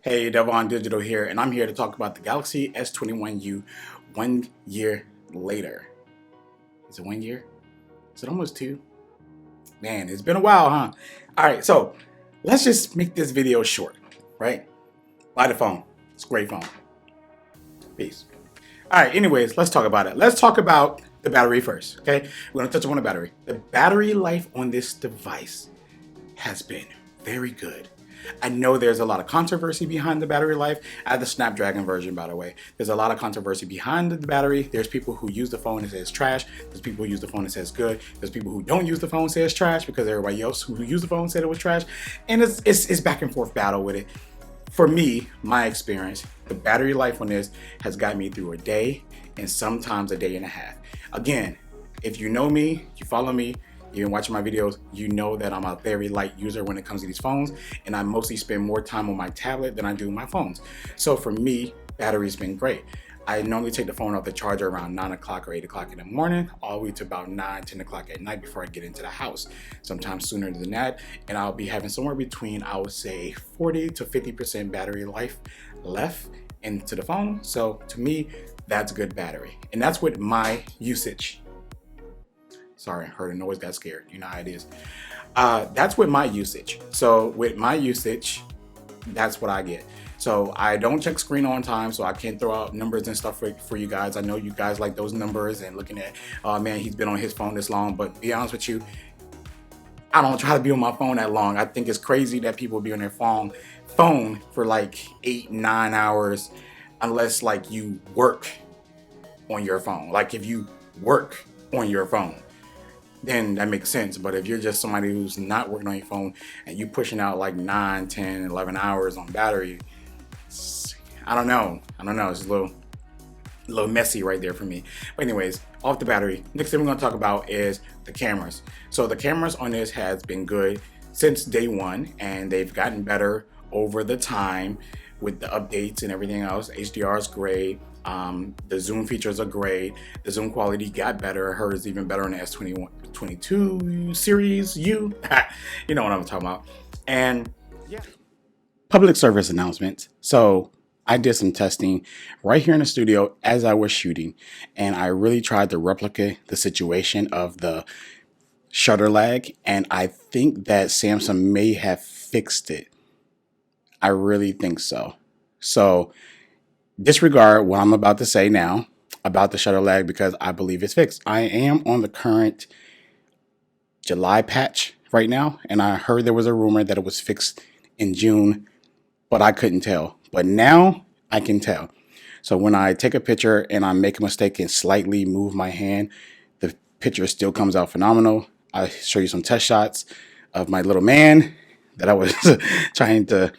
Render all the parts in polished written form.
Hey, Devon Digital here, and I'm here to talk about the Galaxy S21U 1 year later. Is it 1 year? Is it almost two? Man, it's been a while, huh? All right, so let's just make this video short, right? Buy the phone. It's a great phone. Peace. All right, anyways, let's talk about it. Let's talk about the battery first, okay? We're gonna touch upon the battery. The battery life on this device has been very good. I know there's a lot of controversy behind the battery life. I have the Snapdragon version, by the way. There's a lot of controversy behind the battery. There's people who use the phone and say it's trash. There's people who use the phone and say it's good. There's people who don't use the phone and say it's trash because everybody else who used the phone said it was trash. And it's back and forth battle with it. For me, my experience, the battery life on this has got me through a day and sometimes a day and a half. Again, if you know me, you follow me, you've been watching my videos, you know that I'm a very light user when it comes to these phones, and I mostly spend more time on my tablet than I do my phones. So for me, battery's been great. I normally take the phone off the charger around 9 o'clock or 8 o'clock in the morning, all the way to about 9, 10 o'clock at night before I get into the house. Sometimes sooner than that, and I'll be having somewhere between, I would say, 40 to 50% battery life left into the phone. So to me, that's good battery. And that's with my usage. Sorry, heard a noise, got scared. You know how it is. That's with my usage. So with my usage, that's what I get. So I don't check screen on time, so I can't throw out numbers and stuff for you guys. I know you guys like those numbers and looking at, oh man, he's been on his phone this long. But to be honest with you, I don't try to be on my phone that long. I think it's crazy that people be on their phone for like 8, 9 hours, unless like you work on your phone. Like if you work on your phone, then that makes sense. But if you're just somebody who's not working on your phone and you pushing out like 9, 10, 11 hours on battery, I don't know. It's a little messy right there for me. But anyways, off the battery, next thing we're going to talk about is the cameras. So the cameras on this has been good since day one, and they've gotten better over the time with the updates and everything else. HDR is great. The zoom features are great. The zoom quality got better. Hers even better on the S22 series U. You know what I'm talking about. And yeah, public service announcements. So I did some testing right here in the studio as I was shooting, and I really tried to replicate the situation of the shutter lag, and I think that Samsung may have fixed it. I really think so. So disregard what I'm about to say now about the shutter lag because I believe it's fixed. I am on the current July patch right now, and I heard there was a rumor that it was fixed in June, but I couldn't tell. But now I can tell. So when I take a picture and I make a mistake and slightly move my hand, the picture still comes out phenomenal. I show you some test shots of my little man that I was trying to,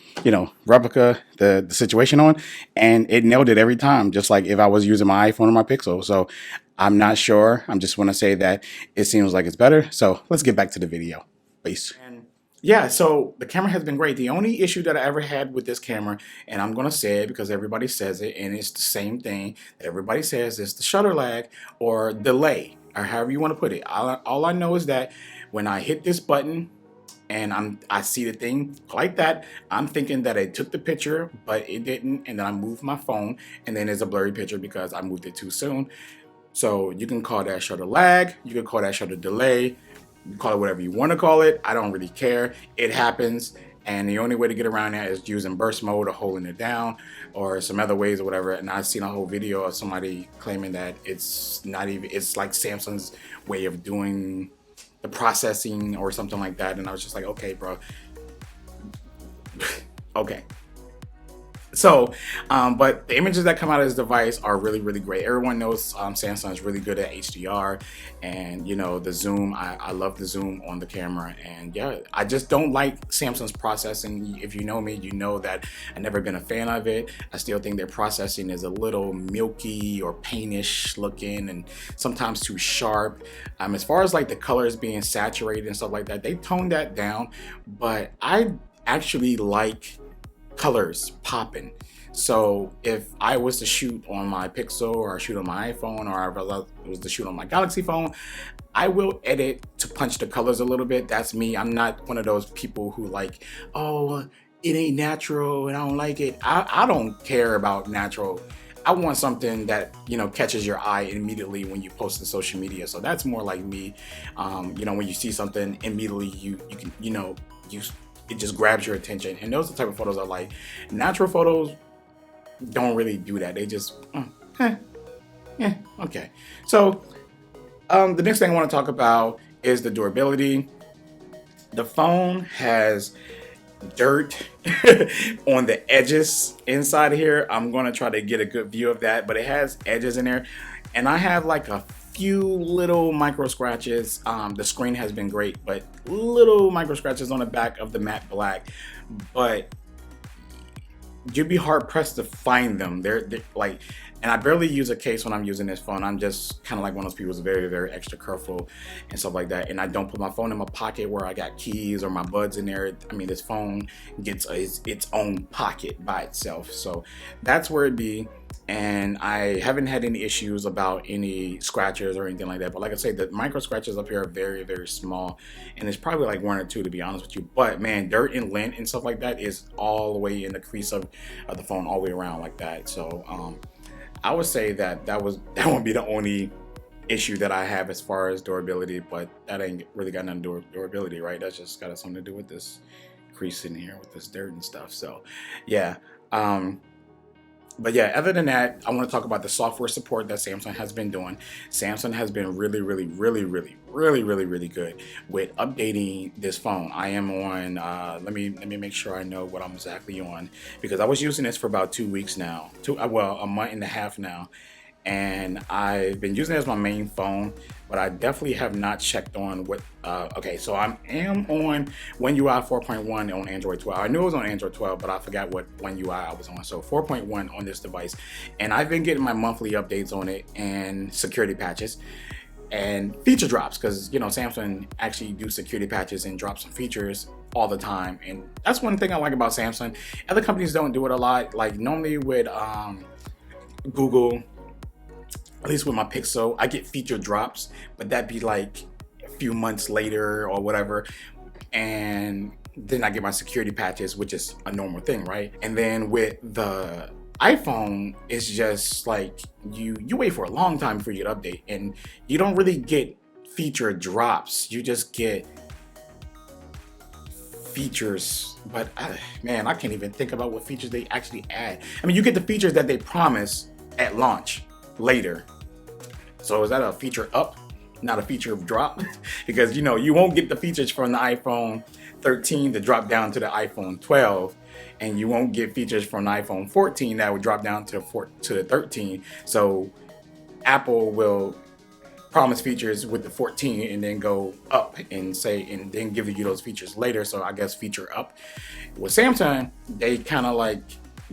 replica the situation on, and it nailed it every time, just like if I was using my iPhone or my Pixel. So I'm not sure. I'm just want to say that it seems like it's better. So let's get back to the video. Peace. And yeah, so the camera has been great. The only issue that I ever had with this camera, and I'm going to say it because everybody says it, and it's the same thing that everybody says, is the shutter lag or delay, or however you want to put it. All I know is that when I hit this button, and I see the thing like that, I'm thinking that I took the picture, but it didn't, and then I moved my phone, and then there's a blurry picture because I moved it too soon. So you can call that shutter lag, you can call that shutter delay, you call it whatever you want to call it. I don't really care. It happens, and the only way to get around that is using burst mode or holding it down or some other ways or whatever. And I've seen a whole video of somebody claiming that it's like Samsung's way of doing the processing or something like that, and I was just like, okay, bro. Okay. So, but the images that come out of this device are really, really great. Everyone knows Samsung is really good at HDR, and the zoom. I love the zoom on the camera, and yeah, I just don't like Samsung's processing. If you know me, you know that I've never been a fan of it. I still think their processing is a little milky or paintish looking, and sometimes too sharp. As far as like the colors being saturated and stuff like that, they toned that down, but I actually like colors popping. So if I was to shoot on my Pixel or shoot on my iPhone, or I was to shoot on my Galaxy phone, I will edit to punch the colors a little bit. That's me. I'm not one of those people who like, oh, it ain't natural and I don't like it. I don't care about natural. I want something that, catches your eye immediately when you post to social media. So that's more like me. When you see something immediately, you can, you it just grabs your attention. And those are the type of photos I like. Natural photos don't really do that. They just, yeah, okay. So the next thing I want to talk about is the durability. The phone has dirt on the edges inside of here. I'm going to try to get a good view of that, but it has edges in there. And I have like a few little micro scratches. The screen has been great, but little micro scratches on the back of the matte black. But you'd be hard pressed to find them. They're like, and I barely use a case when I'm using this phone. I'm just kind of like one of those people who's very, very extra careful and stuff like that. And I don't put my phone in my pocket where I got keys or my buds in there. I mean, this phone gets its own pocket by itself. So that's where it'd be. And I haven't had any issues about any scratches or anything like that. But like I say, the micro scratches up here are very, very small. And it's probably like one or two, to be honest with you. But man, dirt and lint and stuff like that is all the way in the crease of the phone, all the way around like that. So I would say that would be the only issue that I have as far as durability, but that ain't really got nothing to do with durability, right? That's just got something to do with this crease in here with this dirt and stuff. So yeah. But yeah, other than that, I want to talk about the software support that Samsung has been doing. Samsung has been really, really, really, really, really, really, really good with updating this phone. I am on, let me make sure I know what I'm exactly on, because I was using this for about 2 weeks now, a month and a half now. And I've been using it as my main phone, but I definitely have not checked on what, okay, so I am on One UI 4.1 on Android 12. I knew it was on Android 12, but I forgot what One UI I was on. So 4.1 on this device. And I've been getting my monthly updates on it and security patches and feature drops, because, Samsung actually do security patches and drop some features all the time. And that's one thing I like about Samsung. Other companies don't do it a lot. Like normally with Google, at least with my Pixel, I get feature drops, but that'd be like a few months later or whatever. And then I get my security patches, which is a normal thing, right? And then with the iPhone, it's just like you wait for a long time for you to update, and you don't really get feature drops. You just get features, but man, I can't even think about what features they actually add. I mean, you get the features that they promise at launch later. So is that a feature up, not a feature drop? Because you won't get the features from the iPhone 13 to drop down to the iPhone 12, and you won't get features from the iPhone 14 that would drop down to the 13. So Apple will promise features with the 14 and then go up and then give you those features later. So I guess feature up. With Samsung, they kind of like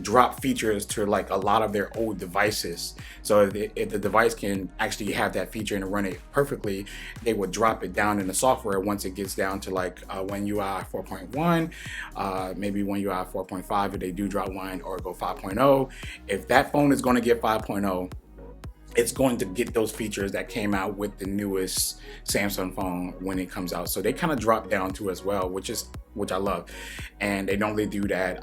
drop features to like a lot of their old devices. So if the device can actually have that feature and run it perfectly, they would drop it down in the software once it gets down to like One UI 4.1, maybe One UI 4.5 if they do drop one, or go 5.0. If that phone is going to get 5.0, it's going to get those features that came out with the newest Samsung phone when it comes out. So they kind of drop down too as well, which I love. And they normally do that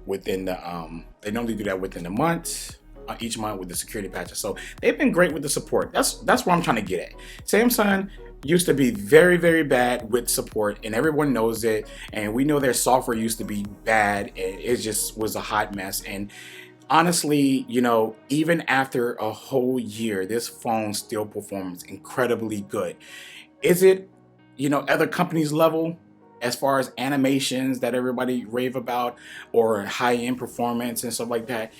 within the month, each month with the security patches. So they've been great with the support. That's what I'm trying to get at. Samsung used to be very, very bad with support, and everyone knows it. And we know their software used to be bad, and it just was a hot mess. And honestly, even after a whole year, this phone still performs incredibly good. Is it, other companies' level as far as animations that everybody rave about, or high-end performance and stuff like that?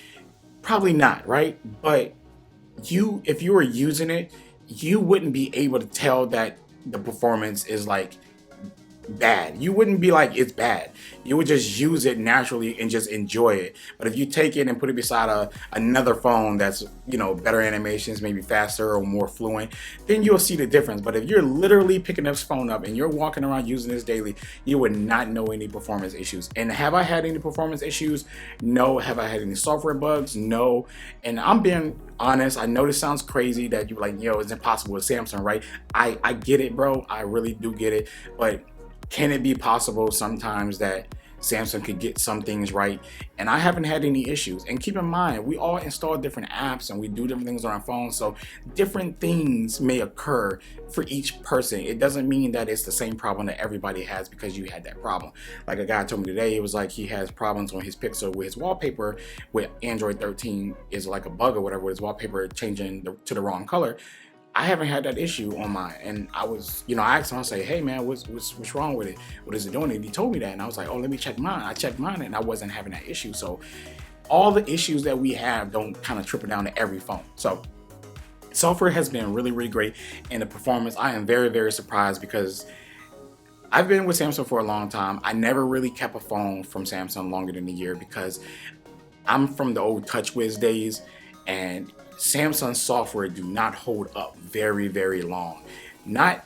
Probably not, right? But if you were using it, you wouldn't be able to tell that the performance is like bad. You wouldn't be like it's bad. You would just use it naturally and just enjoy it. But if you take it and put it beside another phone that's better animations, maybe faster or more fluent, then you'll see the difference. But if you're literally picking this phone up and you're walking around using this daily, you would not know any performance issues. And have I had any performance issues? No. Have I had any software bugs? No. And I'm being honest. I know this sounds crazy that you're like, it's impossible with Samsung, right? I get it, bro. I really do get it. But can it be possible sometimes that Samsung could get some things right, and I haven't had any issues. And keep in mind, we all install different apps and we do different things on our phones, so different things may occur for each person. It doesn't mean that it's the same problem that everybody has because you had that problem. Like a guy told me today, it was like he has problems on his Pixel with his wallpaper with Android 13 is like a bug or whatever, with his wallpaper changing to the wrong color. I haven't had that issue on mine, and I was, I asked him, I say, hey man, what's wrong with it? What is it doing? And he told me that, and I was like, oh, let me check mine. I checked mine, and I wasn't having that issue. So all the issues that we have don't kind of trickle down to every phone. So software has been really, really great, and the performance, I am very, very surprised because I've been with Samsung for a long time. I never really kept a phone from Samsung longer than a year because I'm from the old TouchWiz days, and Samsung software do not hold up very, very long. Not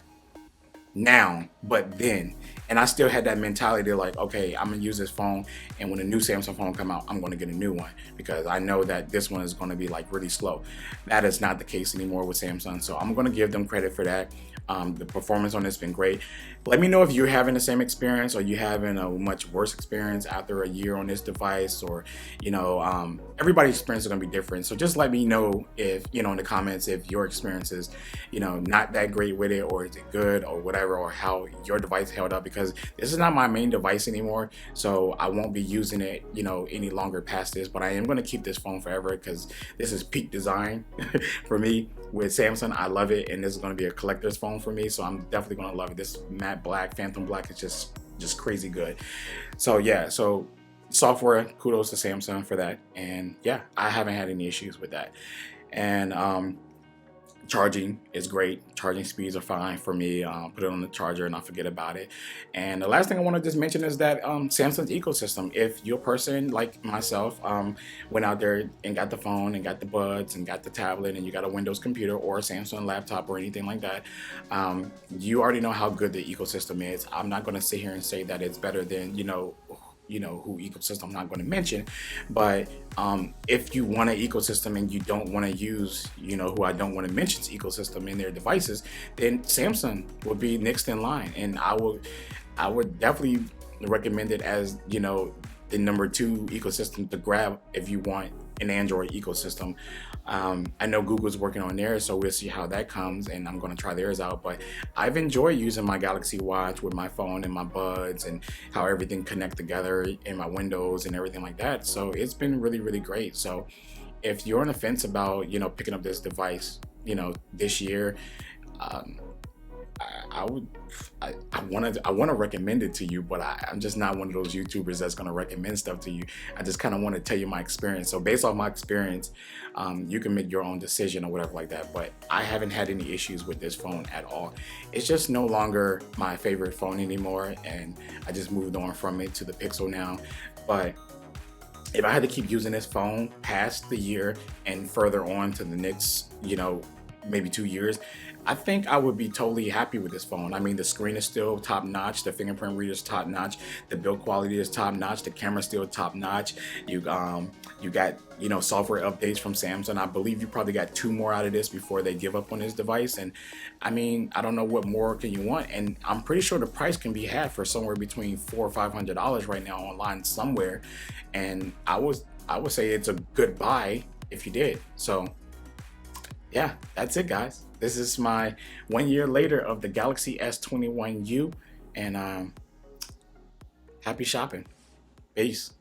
now, but then. And I still had that mentality like, okay, I'm gonna use this phone, and when a new Samsung phone come out, I'm gonna get a new one because I know that this one is gonna be like really slow. That is not the case anymore with Samsung, so I'm gonna give them credit for that. The performance on this has been great. Let me know if you're having the same experience or you having a much worse experience after a year on this device, or everybody's experience is gonna be different. So just let me know if in the comments if your experience is not that great with it, or is it good or whatever, or how your device held up, because this is not my main device anymore, so I won't be using it any longer past this. But I am going to keep this phone forever because this is peak design for me with Samsung. I love it, and this is going to be a collector's phone for me, so I'm definitely going to love it. This matte black, phantom black is just crazy good. So yeah, so software, kudos to Samsung for that. And yeah, I haven't had any issues with that. And charging is great. Charging speeds are fine for me. Put it on the charger and I forget about it. And the last thing I want to just mention is that Samsung's ecosystem. If you're a person like myself, went out there and got the phone and got the buds and got the tablet, and you got a Windows computer or a Samsung laptop or anything like that, you already know how good the ecosystem is. I'm not going to sit here and say that it's better than who ecosystem I'm not going to mention, but if you want an ecosystem and you don't want to use who I don't want to mention's ecosystem in their devices, then Samsung would be next in line, and I would definitely recommend it as the number 2 ecosystem to grab if you want an Android ecosystem. I know Google's working on theirs, so we'll see how that comes, and I'm going to try theirs out. But I've enjoyed using my Galaxy Watch with my phone and my buds, and how everything connect together in my windows and everything like that. So it's been really, really great. So if you're on the fence about picking up this device this year, I want to recommend it to you, but I'm just not one of those YouTubers that's going to recommend stuff to you. I just kind of want to tell you my experience. So based off my experience, you can make your own decision or whatever like that. But I haven't had any issues with this phone at all. It's just no longer my favorite phone anymore, and I just moved on from it to the Pixel now. But if I had to keep using this phone past the year and further on to the next, maybe 2 years, I think I would be totally happy with this phone. I mean, the screen is still top notch, the fingerprint reader is top notch, the build quality is top notch, the camera's still top notch. You got software updates from Samsung. I believe you probably got 2 more out of this before they give up on this device. And I mean, I don't know what more can you want. And I'm pretty sure the price can be had for somewhere between $400 or $500 right now online somewhere. And I would say it's a good buy if you did. So yeah, that's it, guys. This is my 1 year later of the Galaxy S21U, and happy shopping. Peace.